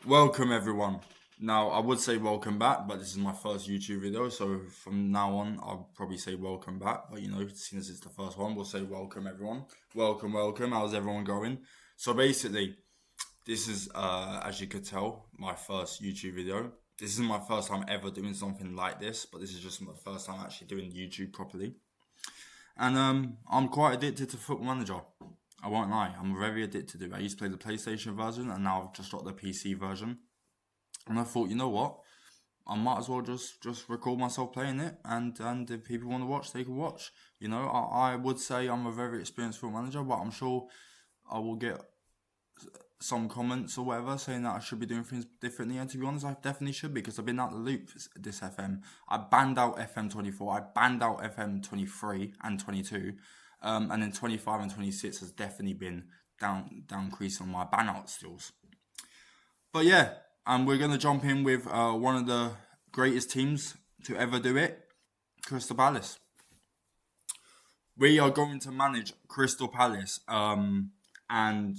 Welcome everyone. Now I would say welcome back, but this is my first YouTube video, so from now on I'll probably say welcome back. But since it's the first one, we'll say welcome everyone. Welcome, welcome. How's everyone going? So basically, this is as you could tell, my first YouTube video. This isn't my first time ever doing something like this, but this is just my first time actually doing YouTube properly. And I'm quite addicted to Football Manager. I won't lie, I'm very addicted to it. I used to play the PlayStation version and now I've just got the PC version. And I thought, you know what? I might as well just record myself playing it and if people want to watch, they can watch. I would say I'm a very experienced Football Manager, but I'm sure I will get some comments or whatever saying that I should be doing things differently, and to be honest, I definitely should be, because I've been out the loop this FM. I banned out FM 24, I banned out FM 23 and 22, and then 25 and 26 has definitely been downcreasing on my ban out stills. But yeah, we're going to jump in with one of the greatest teams to ever do it, Crystal Palace. We are going to manage Crystal Palace and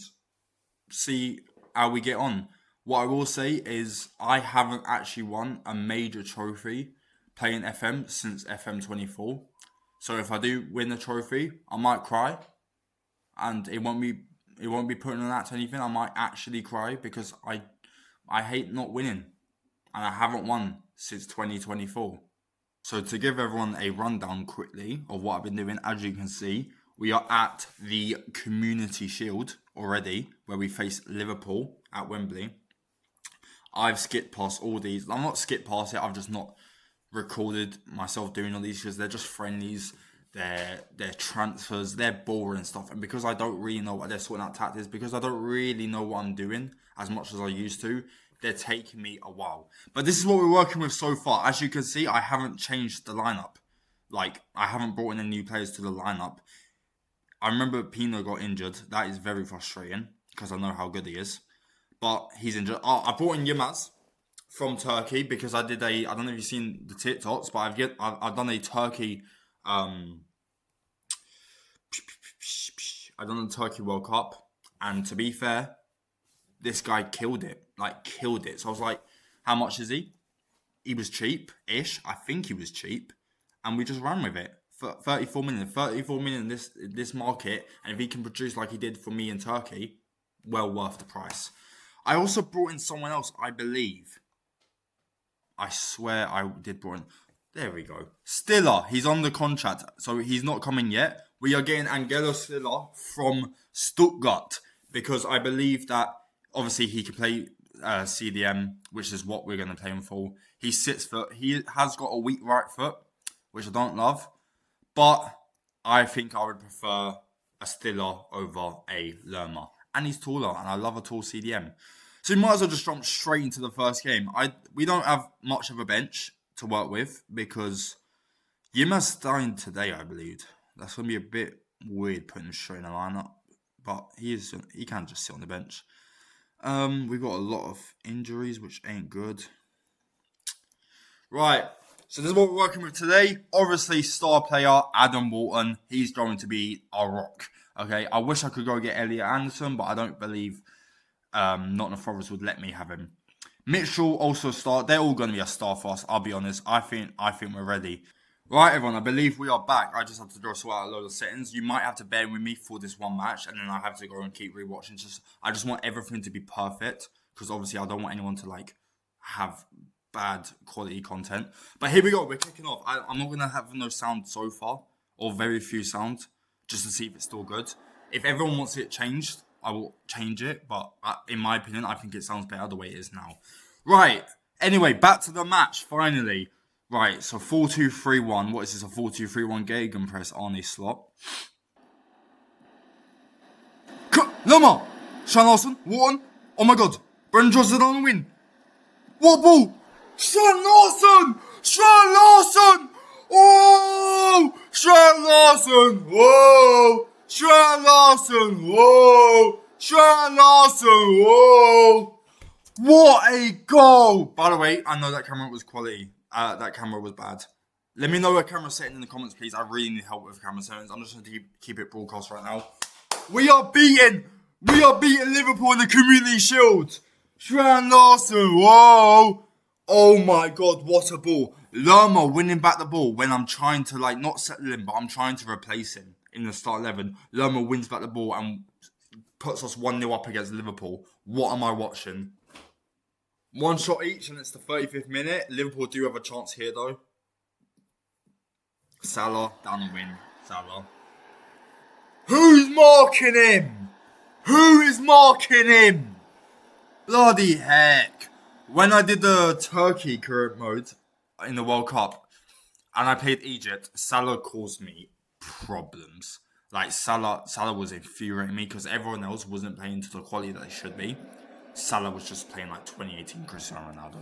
see how we get on. What I will say is I haven't actually won a major trophy playing FM since FM 24. So if I do win a trophy, I might cry, and it won't be putting on that to anything. I might actually cry because I hate not winning, and I haven't won since 2024. So to give everyone a rundown quickly of what I've been doing, as you can see, we are at the Community Shield already, where we face Liverpool at Wembley. I've skipped past all these. I'm not skipped past it, I've just not recorded myself doing all these because they're just friendlies, they're transfers, they're boring stuff. And because I don't really know what they're sorting out tactics, because I don't really know what I'm doing as much as I used to, they're taking me a while. But this is what we're working with so far. As you can see, I haven't changed the lineup. I haven't brought in any new players to the lineup. I remember Pino got injured. That is very frustrating because I know how good he is. But he's injured. I brought in Yilmaz from Turkey because I don't know if you've seen the TikToks, but I've done a Turkey I've done the Turkey World Cup, and to be fair, this guy killed it. So I was like, how much is he? He was cheap-ish. I think he was cheap. And we just ran with it. For 34 million this market, and if he can produce like he did for me in Turkey, well worth the price. I also brought in someone else, I believe. I swear I did brought in. There we go. Stiller, he's on the contract, so he's not coming yet. We are getting Angelo Stiller from Stuttgart because I believe that obviously he can play CDM, which is what we're going to play him for. He's 6 foot. He has got a weak right foot, which I don't love. But I think I would prefer a Stiller over a Lerma. And he's taller, and I love a tall CDM. So we might as well just jump straight into the first game. We don't have much of a bench to work with because Yilmaz starting today, I believe. That's going to be a bit weird putting him straight in the lineup. But he can just sit on the bench. We've got a lot of injuries, which ain't good. Right. So this is what we're working with today. Obviously, star player Adam Walton. He's going to be our rock. Okay, I wish I could go get Elliot Anderson, but I don't believe Nottingham Forest would let me have him. Mitchell also star. They're all going to be a star for us. I'll be honest. I think we're ready. Right, everyone. I believe we are back. I just have to sort out a load of settings. You might have to bear with me for this one match, and then I have to go and keep rewatching. I just want everything to be perfect because obviously I don't want anyone to have bad quality content. But here we go, we're kicking off. I'm not going to have no sound so far, or very few sound, just to see if it's still good. If everyone wants it changed, I will change it, but in my opinion, I think it sounds better the way it is now. Right, anyway, back to the match, finally. Right, so 4-2-3-1. What is this, a 4-2-3-1 gegenpress on a slot? Lama! Sean Larson, Wharton. Oh my god, Brendan Johnson on the win. What ball? Sean Larson! Sean Larson! Oh! Sean Larson! Whoa! Sean Larson! Whoa! Sean Larson! Whoa! What a goal! By the way, I know that camera was quality. That camera was bad. Let me know what camera setting in the comments, please. I really need help with camera settings. I'm just going to keep it broadcast right now. We are beating Liverpool in the Community Shield. Strand Larson, whoa! Oh my god, what a ball. Lerma winning back the ball when I'm trying to, like, not settle him, but I'm trying to replace him in the start 11. Lerma wins back the ball and puts us 1-0 up against Liverpool. What am I watching? One shot each, and it's the 35th minute. Liverpool do have a chance here, though. Salah, down the win. Salah. Who's marking him? Who is marking him? Bloody heck. When I did the Turkey career mode in the World Cup and I played Egypt, Salah caused me problems. Like, Salah was infuriating me because everyone else wasn't playing to the quality that they should be. Salah was just playing like 2018 Cristiano Ronaldo.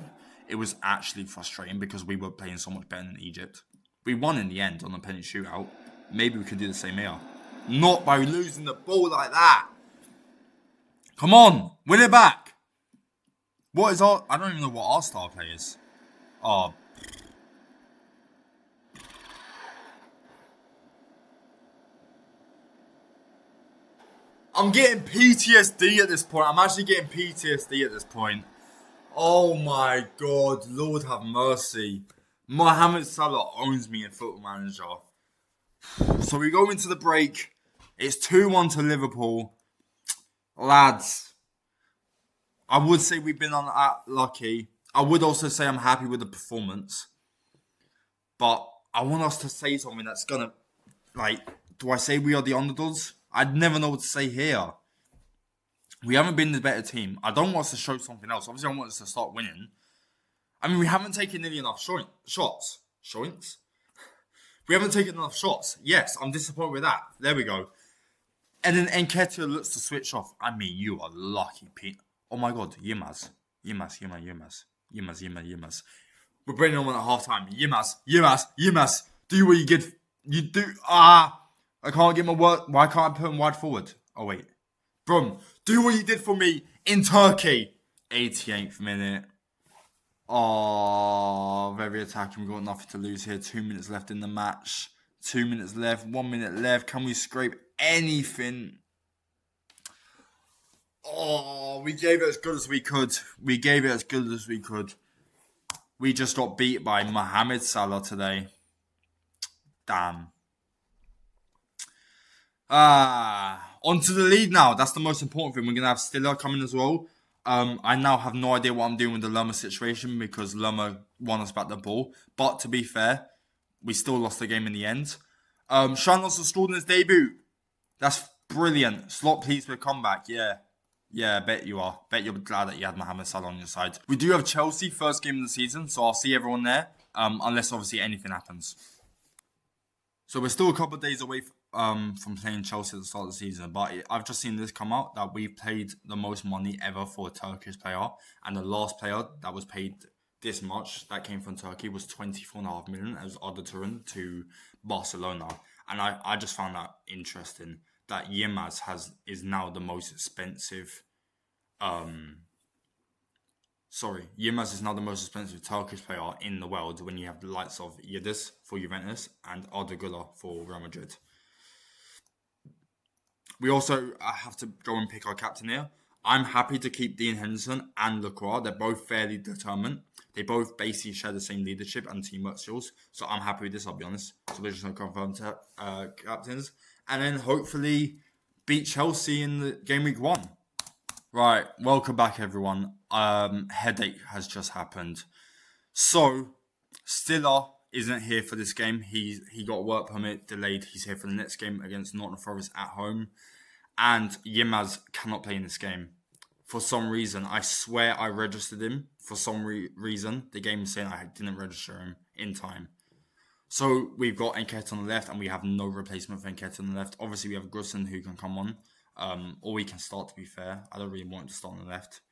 It was actually frustrating because we were playing so much better than Egypt. We won in the end on the penalty shootout. Maybe we could do the same here. Not by losing the ball like that. Come on, win it back. What is our... I don't even know what our star play is. Oh. I'm getting PTSD at this point. I'm actually getting PTSD at this point. Oh my god, Lord have mercy. Mohamed Salah owns me in Football Manager. So we go into the break. It's 2-1 to Liverpool. Lads, I would say we've been lucky. I would also say I'm happy with the performance. But I want us to say something that's going to... Like, do I say we are the underdogs? I'd never know what to say here. We haven't been the better team. I don't want us to show something else. Obviously, I want us to start winning. I mean, we haven't taken nearly enough shots. Shots? We haven't taken enough shots. Yes, I'm disappointed with that. There we go. And then Nketiah looks to switch off. I mean, you are lucky, Pete. Oh my god, Yilmaz. We're bringing on at half time. Yilmaz. Do what you get. You do. I can't get my word. Why can't I put him wide forward? Oh, wait. Brum, do what you did for me in Turkey. 88th minute. Oh, very attacking. We've got nothing to lose here. 2 minutes left in the match. 2 minutes left. 1 minute left. Can we scrape anything? Oh, we gave it as good as we could. We just got beat by Mohamed Salah today. Damn. On to the lead now. That's the most important thing. We're going to have Stiller coming as well. I now have no idea what I'm doing with the Lerma situation because Lerma won us back the ball. But to be fair, we still lost the game in the end. Sean also scored in his debut. That's brilliant. Slot, please, for a comeback. Yeah, I bet you are. Bet you're glad that you had Mohamed Salah on your side. We do have Chelsea first game of the season, so I'll see everyone there. Unless obviously anything happens. So we're still a couple of days away from playing Chelsea at the start of the season. But I've just seen this come out that we've paid the most money ever for a Turkish player. And the last player that was paid this much that came from Turkey was 24.5 million as Arda Turan to Barcelona. And I just found that interesting that Yilmaz is now the most expensive. Yilmaz is now the most expensive Turkish player in the world when you have the likes of Yildiz for Juventus and Arda Güler for Real Madrid. We also have to go and pick our captain here. I'm happy to keep Dean Henderson and Lacroix. They're both fairly determined. They both basically share the same leadership and teamwork skills. So I'm happy with this, I'll be honest. So we're just going to confirm captains. And then hopefully beat Chelsea in the game week 1. Right, welcome back everyone. Headache has just happened. So, Stiller isn't here for this game. He got a work permit delayed. He's here for the next game against Nottingham Forest at home. And Yilmaz cannot play in this game. For some reason, I swear I registered him. For some reason, the game is saying I didn't register him in time. So we've got Nketiah on the left and we have no replacement for Nketiah on the left. Obviously, we have Grusson who can come on. Or we can start, to be fair. I don't really want to start on the left.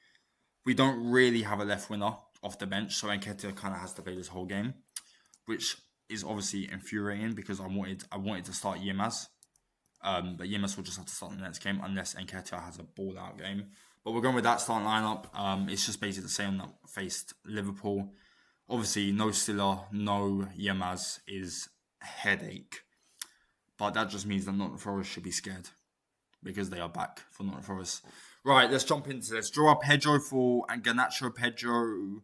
We don't really have a left winger off the bench, so Nketiah kind of has to play this whole game, which is obviously infuriating because I wanted to start Yilmaz. But Yilmaz will just have to start in the next game unless Nketiah has a ball-out game. But we're going with that starting lineup. It's just basically the same that faced Liverpool. Obviously, no Stiller, no Yilmaz is headache. But that just means that Nottingham Forest should be scared because they are back for Nottingham Forest. Right, let's jump into this. Draw Pedro for and Garnacho, Pedro,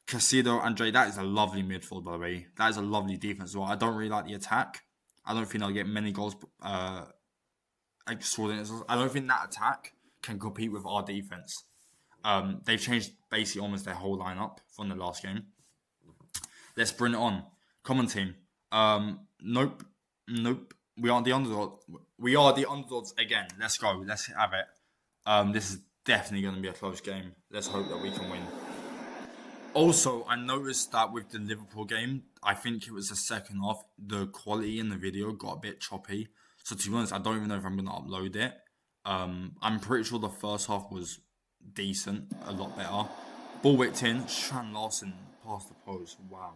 Casido, Andre. That is a lovely midfield, by the way. That is a lovely defense as well. I don't really like the attack. I don't think they'll get many goals. I don't think that attack can compete with our defense. They've changed basically almost their whole lineup from the last game. Let's bring it on. Common team. Nope. We aren't the underdogs. We are the underdogs again. Let's go. Let's have it. This is definitely going to be a close game. Let's hope that we can win. Also, I noticed that with the Liverpool game, I think it was the second half, the quality in the video got a bit choppy. So to be honest, I don't even know if I'm going to upload it. I'm pretty sure the first half was decent, a lot better. Ball whipped in, Strand Larson past the post. Wow.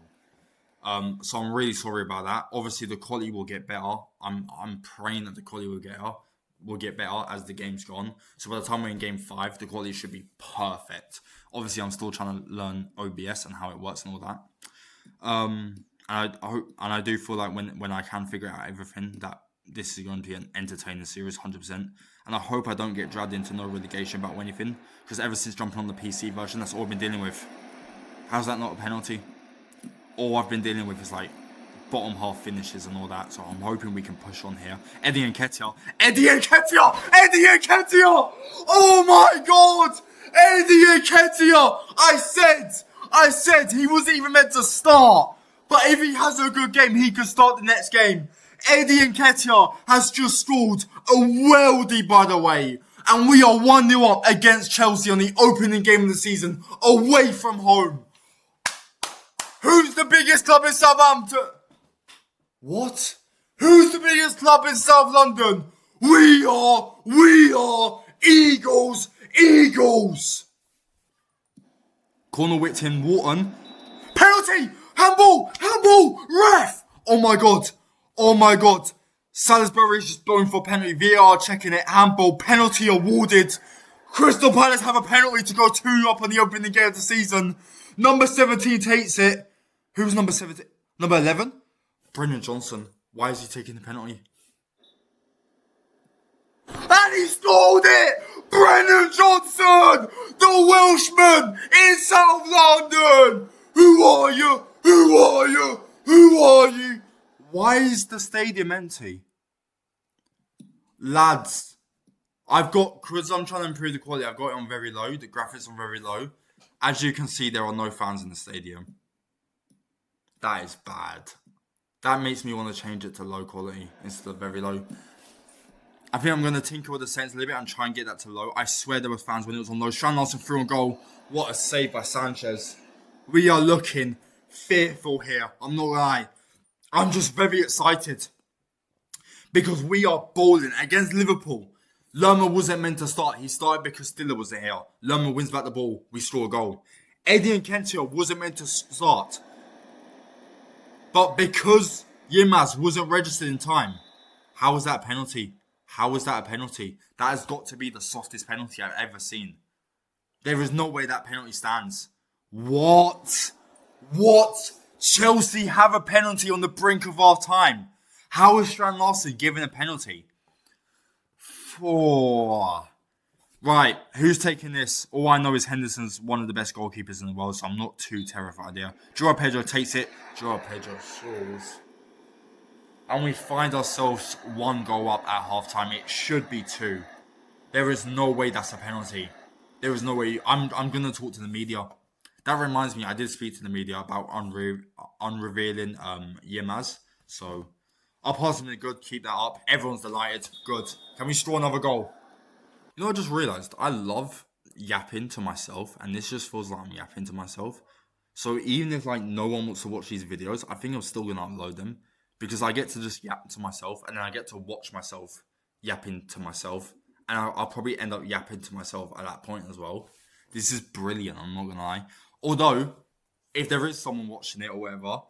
So I'm really sorry about that. Obviously, the quality will get better. I'm praying that the quality will get better as the game's gone. So by the time we're in game 5, the quality should be perfect. Obviously, I'm still trying to learn OBS and how it works and all that. And I do feel like when I can figure out everything, that this is going to be an entertaining series, 100%. And I hope I don't get dragged into no relegation about anything, because ever since jumping on the PC version, that's all I've been dealing with. How's that not a penalty? All I've been dealing with is like bottom half finishes and all that, so I'm hoping we can push on here. Eddie Nketiah! Oh my god! Eddie Nketiah! I said he wasn't even meant to start. But if he has a good game, he could start the next game. Eddie Nketiah has just scored a worldie, by the way. And we are 1-0 up against Chelsea on the opening game of the season, away from home. Who's the biggest club in Southampton? What? Who's the biggest club in South London? We are Eagles. Corner whipped in, Wharton. Penalty! Handball! Ref! Oh my god. Salisbury is just going for penalty. VAR checking it. Handball. Penalty awarded. Crystal Palace have a penalty to go 2 up on the opening game of the season. Number 17 takes it. Who's number 17? Number 11? Brennan Johnson. Why is he taking the penalty? And he scored it! Brennan Johnson! The Welshman in South London! Who are you? Why is the stadium empty? Lads, because I'm trying to improve the quality, I've got it on very low, the graphics on very low. As you can see, there are no fans in the stadium. That is bad. That makes me want to change it to low quality instead of very low. I think I'm going to tinker with the settings a little bit and try and get that to low. I swear there were fans when it was on low. Strand Larson through on goal. What a save by Sanchez. We are looking fearful here. I'm not going to lie. I'm just very excited. Because we are balling against Liverpool. Lerma wasn't meant to start. He started because Stiller wasn't here. Lerma wins back the ball. We score a goal. Eddie Nketiah wasn't meant to start. But because Yilmaz wasn't registered in time, how was that a penalty? That has got to be the softest penalty I've ever seen. There is no way that penalty stands. What? Chelsea have a penalty on the brink of our time. How is Strand Larson given a penalty? 4. Right, who's taking this? All I know is Henderson's one of the best goalkeepers in the world, so I'm not too terrified there. Joao Pedro takes it. Joao Pedro scores. And we find ourselves 1 goal up at half-time. It should be 2. There is no way that's a penalty. There is no way. I'm going to talk to the media. That reminds me, I did speak to the media about unrevealing Yilmaz. So, I'll pass him the good. Keep that up. Everyone's delighted. Good. Can we score another goal? You know, I just realised I love yapping to myself. And this just feels like I'm yapping to myself. So, even if no one wants to watch these videos, I think I'm still going to upload them. Because I get to just yap to myself, and then I get to watch myself yapping to myself. And I'll probably end up yapping to myself at that point as well. This is brilliant, I'm not going to lie. Although, if there is someone watching it or whatever,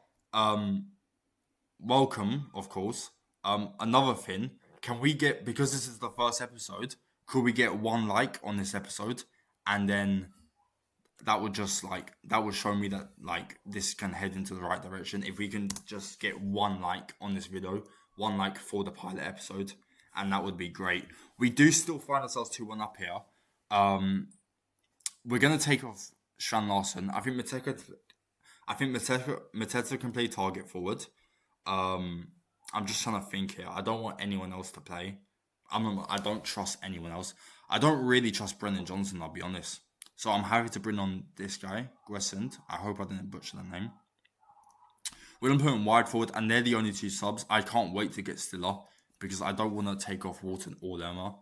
welcome, of course. Another thing, can we get, because this is the first episode, could we get 1 like on this episode? And then that would just that would show me that this can head into the right direction. If we can just get 1 like on this video, 1 like for the pilot episode, and that would be great. We do still find ourselves 2-1 up here, We're gonna take off Strand Larson. I think Mateta can play target forward. I'm just trying to think here. I don't want anyone else to play. I don't trust anyone else. I don't really trust Brennan Johnson, I'll be honest. So I'm happy to bring on this guy, Gressend. I hope I didn't butcher the name. We're going to put him wide forward, and they're the only two subs. I can't wait to get Stiller, because I don't want to take off Wharton or Lerma.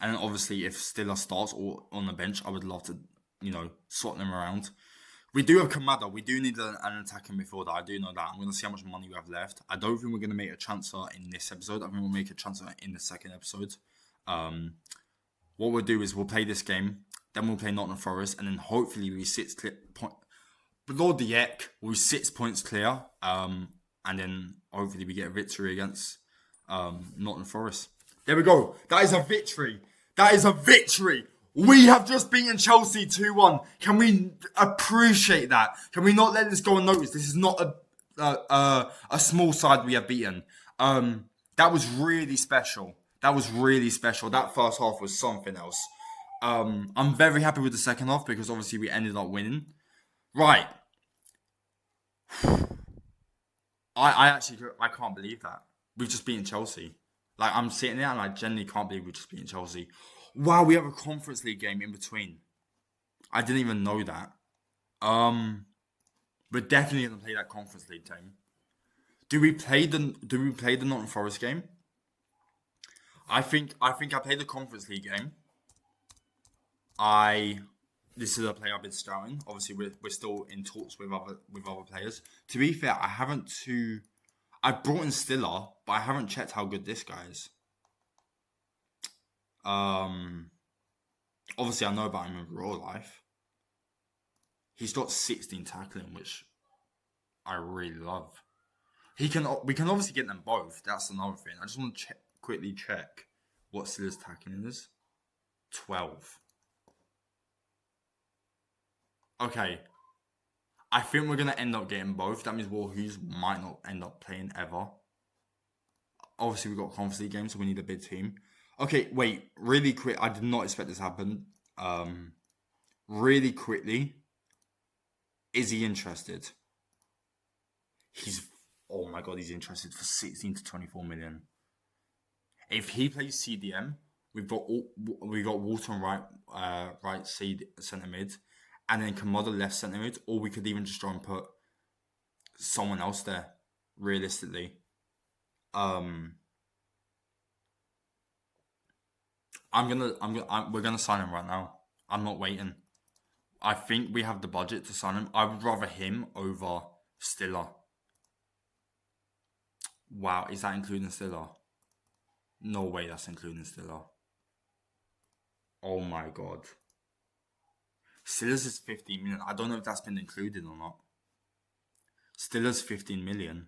And then obviously, if Stiller starts or on the bench, I would love to, swap them around. We do have Kamada. We do need an attacking midfielder. I do know that. I'm going to see how much money we have left. I don't think we're going to make a transfer in this episode. I think we'll make a transfer in the second episode. What we'll do is we'll play this game, then we'll play Nottingham Forest, and then hopefully we sit below the heck, we're 6 points clear, and then hopefully we get a victory against Nottingham Forest. There we go. That is a victory. That is a victory. We have just beaten Chelsea 2-1. Can we appreciate that? Can we not let this go unnoticed? This is not a small side we have beaten. That was really special. That first half was something else. I'm very happy with the second half because obviously we ended up winning. Right. I can't believe that. We've just beaten Chelsea. Like, I'm sitting there and I genuinely can't believe we've just beaten Chelsea. Wow, we have a Conference League game in between. I didn't even know that. We're definitely gonna play that Conference League game. Do we play the Nottingham Forest game? I think I played the Conference League game. This is a player I've been scouting. Obviously, we're still in talks with other players. To be fair, I brought in Stiller, but I haven't checked how good this guy is. Obviously I know about him in real life. He's got 16 tackling, which I really love. We can obviously get them both. That's another thing. I just want to quickly check what Stiller's tackling is. 12. Okay. I think we're gonna end up getting both. That means Will Hughes might not end up playing ever. Obviously we got a Conference League game, so we need a big team. Okay, wait, really quick. I did not expect this to happen. Really quickly, is he interested? Oh my god, he's interested for 16 to 24 million. If he plays CDM, we've got Walton right centre mid, and then Kamada left centre mid, or we could even just try and put someone else there. Realistically, we're gonna sign him right now. I'm not waiting. I think we have the budget to sign him. I would rather him over Stiller. Wow, is that including Stiller? No way that's including Stiller. Oh my god. Stiller's is 15 million. I don't know if that's been included or not. Stiller's 15 million.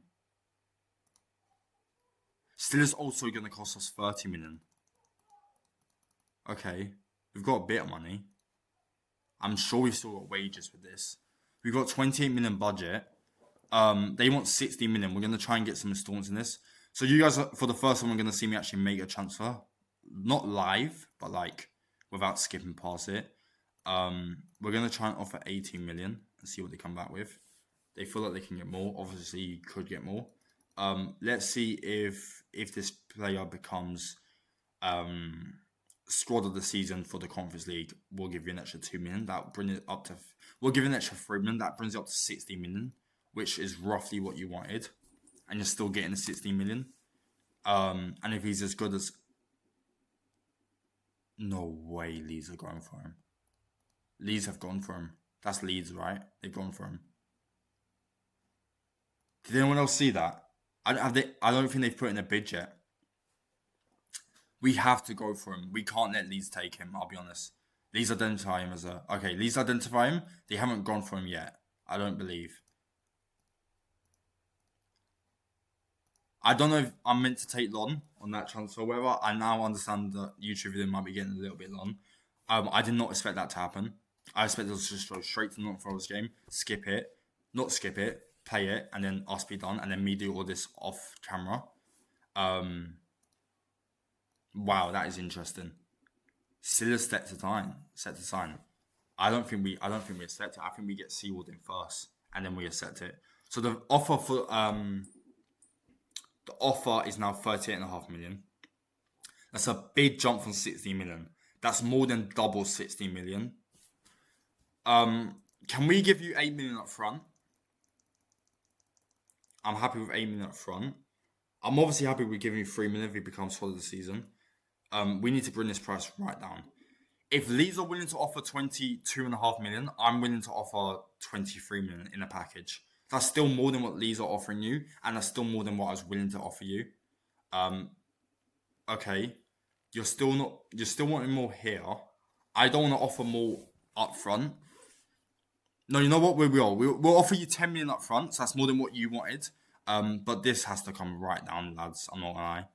Stiller's also going to cost us 30 million. Okay, we've got a bit of money. I'm sure we've still got wages with this. We've got 28 million budget. They want 60 million. We're going to try and get some installments in this. So you guys, for the first one, we're going to see me actually make a transfer. Not live, but like without skipping past it. We're going to try and offer 18 million and see what they come back with. They feel like they can get more. Obviously, you could get more. Let's see if this player becomes squad of the season for the Conference League. We'll give you an extra 2 million. That bring it up to. We'll give you an extra 3 million. That brings it up to 60 million, which is roughly what you wanted, and you're still getting the 16 million. And if he's as good as, no way, Leeds are going for him. Leeds have gone for him. That's Leeds, right? They've gone for him. Did anyone else see that? I don't think they've put in a bid yet. We have to go for him. We can't let Leeds take him, I'll be honest. Leeds identify him as a... Okay, Leeds identify him. They haven't gone for him yet. I don't believe. I don't know if I'm meant to take long on that transfer or whatever. I now understand that YouTube video might be getting a little bit long. I did not expect that to happen. I expected us to just go straight to the Nottingham Forest game, not skip it, play it, and then us be done, and then me do all this off camera. Wow, that is interesting. Still a set to sign. Set to sign. I don't think we accept it. I think we get Seaward in first, and then we accept it. So the offer is now 38.5 million. That's a big jump from 16 million. That's more than double 16 million. Can we give you 8 million up front? I'm happy with 8 million up front. I'm obviously happy with giving you 3 million if he becomes solid this season. We need to bring this price right down. If Leeds are willing to offer 22.5 million, I'm willing to offer 23 million in a package. That's still more than what Leeds are offering you, and that's still more than what I was willing to offer you. Okay, you're still wanting more here. I don't want to offer more up front. No, you know what? We will. We'll offer you 10 million up front, so that's more than what you wanted. But this has to come right down, lads. I'm not gonna lie.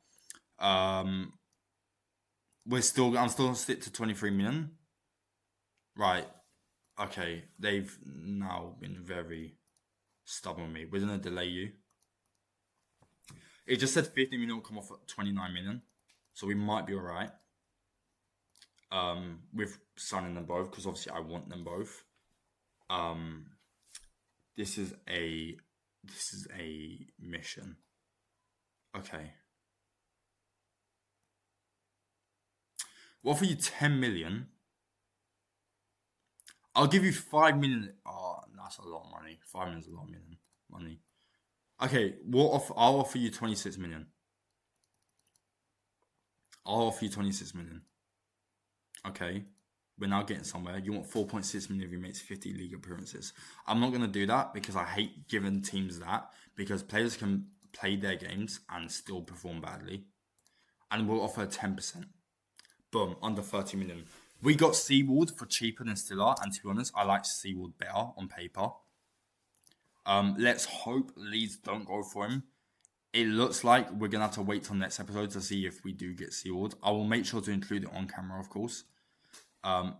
I'm still gonna stick to 23 million. Right. Okay. They've now been very stubborn with me. We're gonna delay you. It just said 50 million will come off at 29 million. So we might be alright. With signing them both, because obviously I want them both. This is a mission. Okay. We'll offer you 10 million. I'll give you 5 million. Oh, that's a lot of money. 5 million is a lot of money. Okay, I'll offer you 26 million. I'll offer you 26 million. Okay. We're now getting somewhere. You want 4.6 million if you make 50 league appearances. I'm not going to do that because I hate giving teams that, because players can play their games and still perform badly. And we'll offer 10%. Boom, under 30 million. We got Seaward for cheaper than Stiller, and to be honest, I like Seaward better on paper. Let's hope Leeds don't go for him. It looks like we're going to have to wait till next episode to see if we do get Seaward. I will make sure to include it on camera, of course.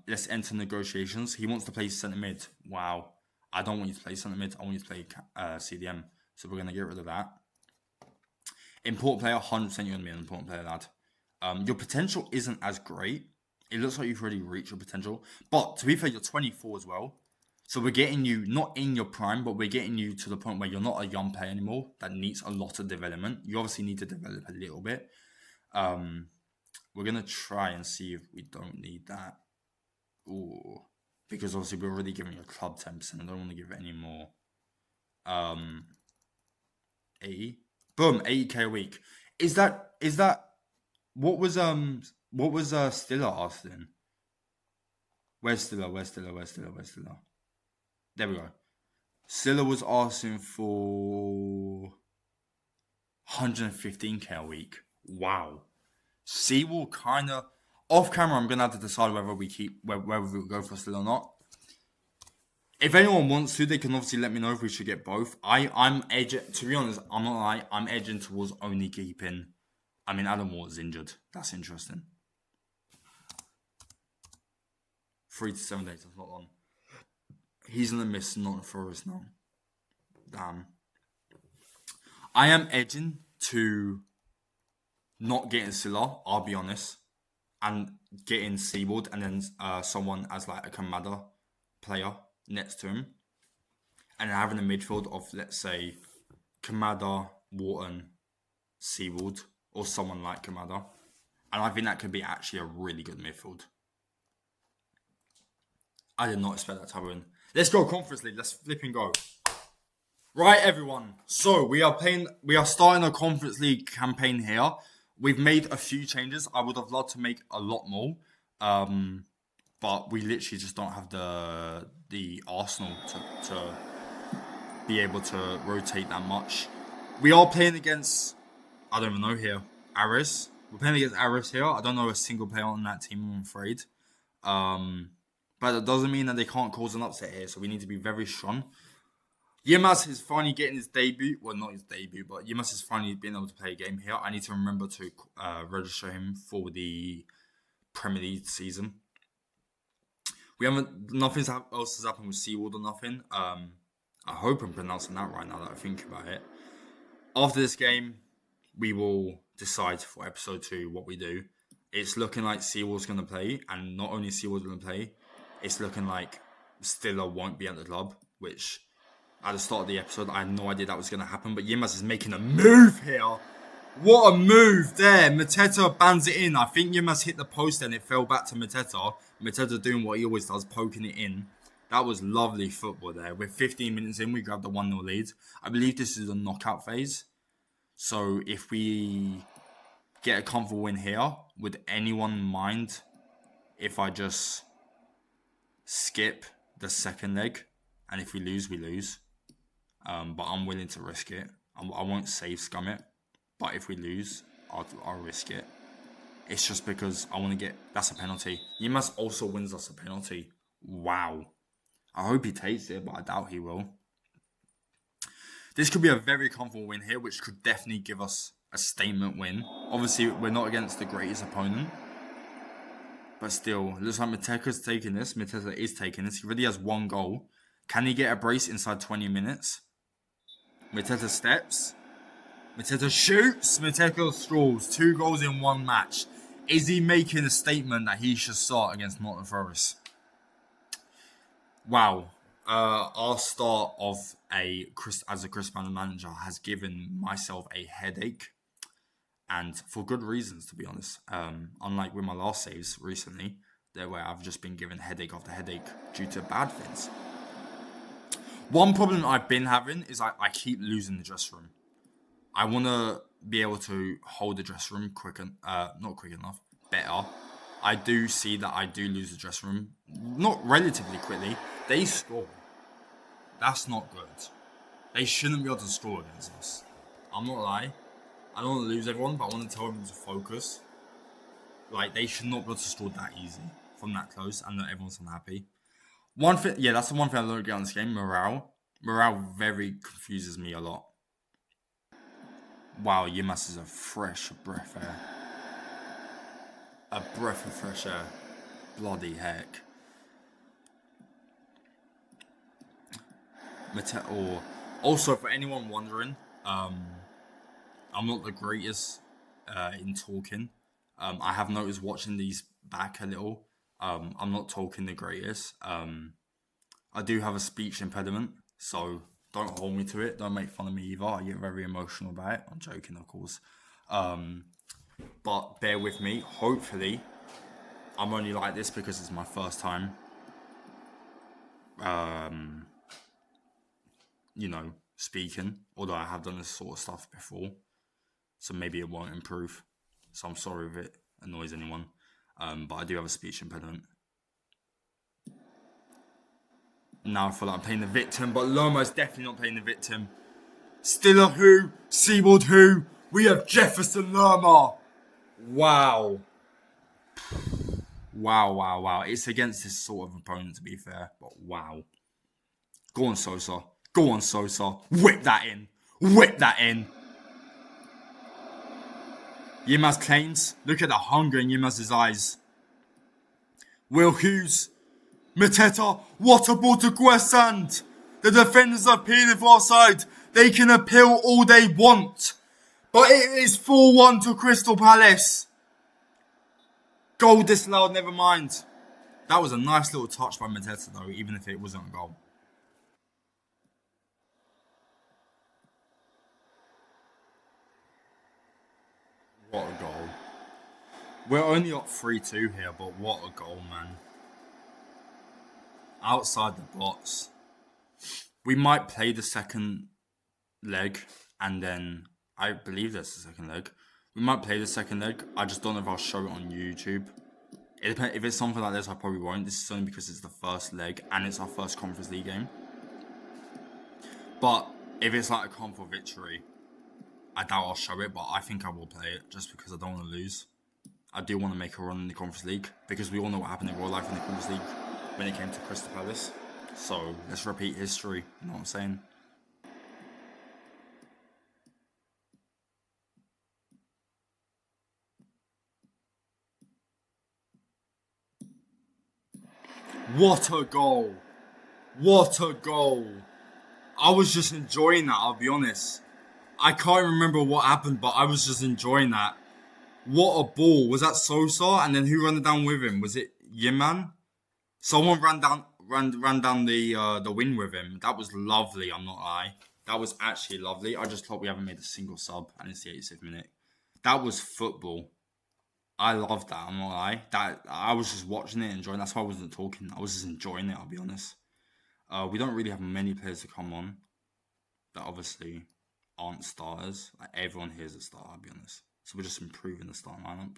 Let's enter negotiations. He wants to play centre mid. Wow. I don't want you to play centre mid. I want you to play CDM. So we're going to get rid of that. Important player, 100% you're going to be an important player, lad. Your potential isn't as great. It looks like you've already reached your potential. But to be fair, you're 24 as well. So we're getting you, not in your prime, but we're getting you to the point where you're not a young player anymore that needs a lot of development. You obviously need to develop a little bit. We're going to try and see if we don't need that. Ooh. Because obviously we're already giving your club 10%. I don't want to give it any more. 80. Boom, 80k a week. Is that what was Stiller asking? Where's Stiller? There we go. Stiller was asking for 115k a week. Wow. See, we'll kind of off camera. I'm gonna have to decide whether we go for Stiller or not. If anyone wants to, they can obviously let me know if we should get both. I'm edging. To be honest, I'm not lying. I'm edging towards only keeping. I mean, Adam Ward's injured. That's interesting. 3 to 7 days. That's not long. He's gonna miss Nottingham Forest now. Damn. I am edging to not getting Silla, I'll be honest, and getting Seaward, and then someone as like a commander player next to him, and having a midfield of, let's say, Kamada, Wharton, Seaward, or someone like Kamada. And I think that could be actually a really good midfield. I did not expect that to happen. Let's go Conference League. Let's flip and go. Right, everyone. So we are starting a Conference League campaign here. We've made a few changes. I would have loved to make a lot more. But we literally just don't have the arsenal to be able to rotate that much. We are playing against, I don't even know here, Aris. We're playing against Aris here. I don't know a single player on that team, I'm afraid. But it doesn't mean that they can't cause an upset here, so we need to be very strong. Yilmaz is finally getting his debut. Well, not his debut, but Yilmaz is finally being able to play a game here. I need to remember to register him for the Premier League season. Nothing else has happened with Seaward or nothing. I hope I'm pronouncing that right now that I think about it. After this game, we will decide for episode 2 what we do. it's looking like Sewell's going to play. And not only Sewell's going to play, it's looking like Stiller won't be at the club, which at the start of the episode, I had no idea that was going to happen. But Yilmaz is making a move here. What a move there. Mateta bans it in. I think Yilmaz hit the post and it fell back to Mateta. Mateta doing what he always does, poking it in. That was lovely football there. We're 15 minutes in, we grabbed the 1-0 lead. I believe this is a knockout phase. So if we get a comfortable win here, would anyone mind if I just skip the second leg? And if we lose, we lose. But I'm willing to risk it. I won't save scum it. But if we lose, I'll risk it. It's just because I want to get... That's a penalty. Yilmaz also wins us a penalty. Wow. I hope he takes it, but I doubt he will. This could be a very comfortable win here, which could definitely give us a statement win. Obviously, we're not against the greatest opponent. But still, it looks like Mateta's taking this. Mateta is taking this. He already has 1 goal. Can he get a brace inside 20 minutes? Mateta steps. Mateta shoots. Mateta scores. 2 goals in 1 match. Is he making a statement that he should start against Nottingham Forest? Wow. Our start of as a Chris Mann manager has given myself a headache. And for good reasons, to be honest. Unlike with my last saves recently, where I've just been given headache after headache due to bad things. One problem I've been having is I keep losing the dressing room. I want to be able to hold the dressing room not quick enough, better. I do see that I do lose the dressing room, not relatively quickly. They score. That's not good. They shouldn't be able to score against us. I'm not lying. I don't want to lose everyone, but I want to tell them to focus. Like, they should not be able to score that easy from that close, and that everyone's unhappy. One thing, yeah, that's the one thing I don't get on this game, morale. Morale very confuses me a lot. Wow, Yilmaz is a fresh breath of air. A breath of fresh air. Bloody heck. Also, for anyone wondering, I'm not the greatest in talking. I have noticed watching these back a little. I'm not talking the greatest. I do have a speech impediment, so don't hold me to it. Don't make fun of me either. I get very emotional about it. I'm joking, of course. But bear with me. Hopefully, I'm only like this because it's my first time. Speaking. Although I have done this sort of stuff before. So maybe it won't improve. So I'm sorry if it annoys anyone. But I do have a speech impediment. Now I feel like I'm playing the victim, but Lerma is definitely not playing the victim. Stiller who? Seaward who? We have Jefferson Lerma. Wow. Wow. It's against this sort of opponent, to be fair, but wow. Go on, Sosa. Whip that in. Yilmaz claims. Look at the hunger in Yilmaz's eyes. Will Hughes. Mateta, what a ball to Guessand! The defenders are appealing for offside. They can appeal all they want. But it is 4-1 to Crystal Palace. Goal disallowed, never mind. That was a nice little touch by Mateta though, even if it wasn't a goal. What a goal. We're only up 3-2 here, but what a goal, man. Outside the box. We might play the second leg, and then I believe that's the second leg. We might play the second leg. I just don't know if I'll show it on YouTube. It depends. If it's something like this, I probably won't. This is only because it's the first leg and it's our first Conference League game. But if it's like a comfort victory, I doubt I'll show it, but I think I will play it just because I don't want to lose. I do want to make a run in the Conference League because we all know what happened in real life in the Conference League when it came to Crystal Palace. So let's repeat history. You know what I'm saying? What a goal. I was just enjoying that, I'll be honest. I can't remember what happened, but I was just enjoying that. What a ball. Was that Sosa? And then who ran it down with him? Was it Yiman? Someone ran down the wing with him. That was lovely, I'm not lie. That was actually lovely. I just hope we haven't made a single sub and it's the 86th minute. That was football. I loved that, I'm not lie. That I was just watching it, enjoying. That's why I wasn't talking. I was just enjoying it, I'll be honest. We don't really have many players to come on that obviously aren't starters. Like everyone here is a star, I'll be honest. So we're just improving the starting lineup,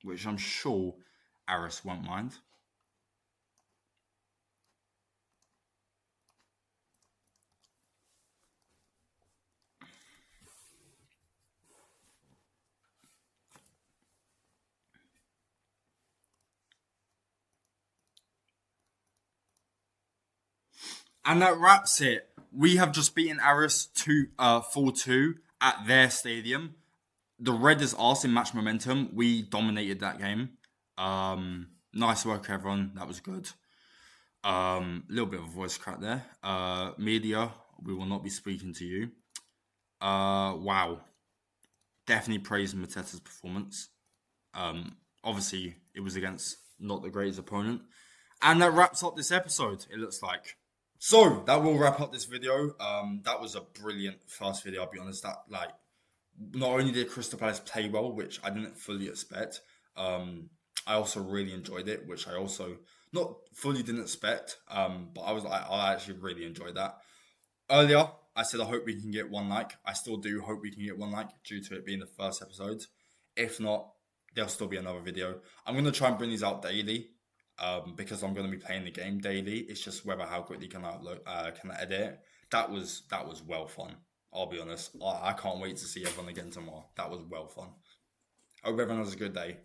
which I'm sure Aris won't mind. And that wraps it. We have just beaten Aris 4-2 at their stadium. The Red is us in match momentum. We dominated that game. Nice work, everyone. That was good. Little bit of a voice crack there. Media, we will not be speaking to you. Wow. Definitely praising Mateta's performance. Obviously, it was against not the greatest opponent. And that wraps up this episode, it looks like. So, that will wrap up this video. That was a brilliant first video, I'll be honest. That, like, not only did Crystal Palace play well, which I didn't fully expect, I also really enjoyed it, which I also not fully didn't expect, but I actually really enjoyed that. Earlier, I said I hope we can get one like. I still do hope we can get one like due to it being the first episode. If not, there'll still be another video. I'm going to try and bring these out daily because I'm going to be playing the game daily. It's just whether how quickly can I upload, can I edit it. That was well fun. I'll be honest. I can't wait to see everyone again tomorrow. That was well fun. Hope everyone has a good day.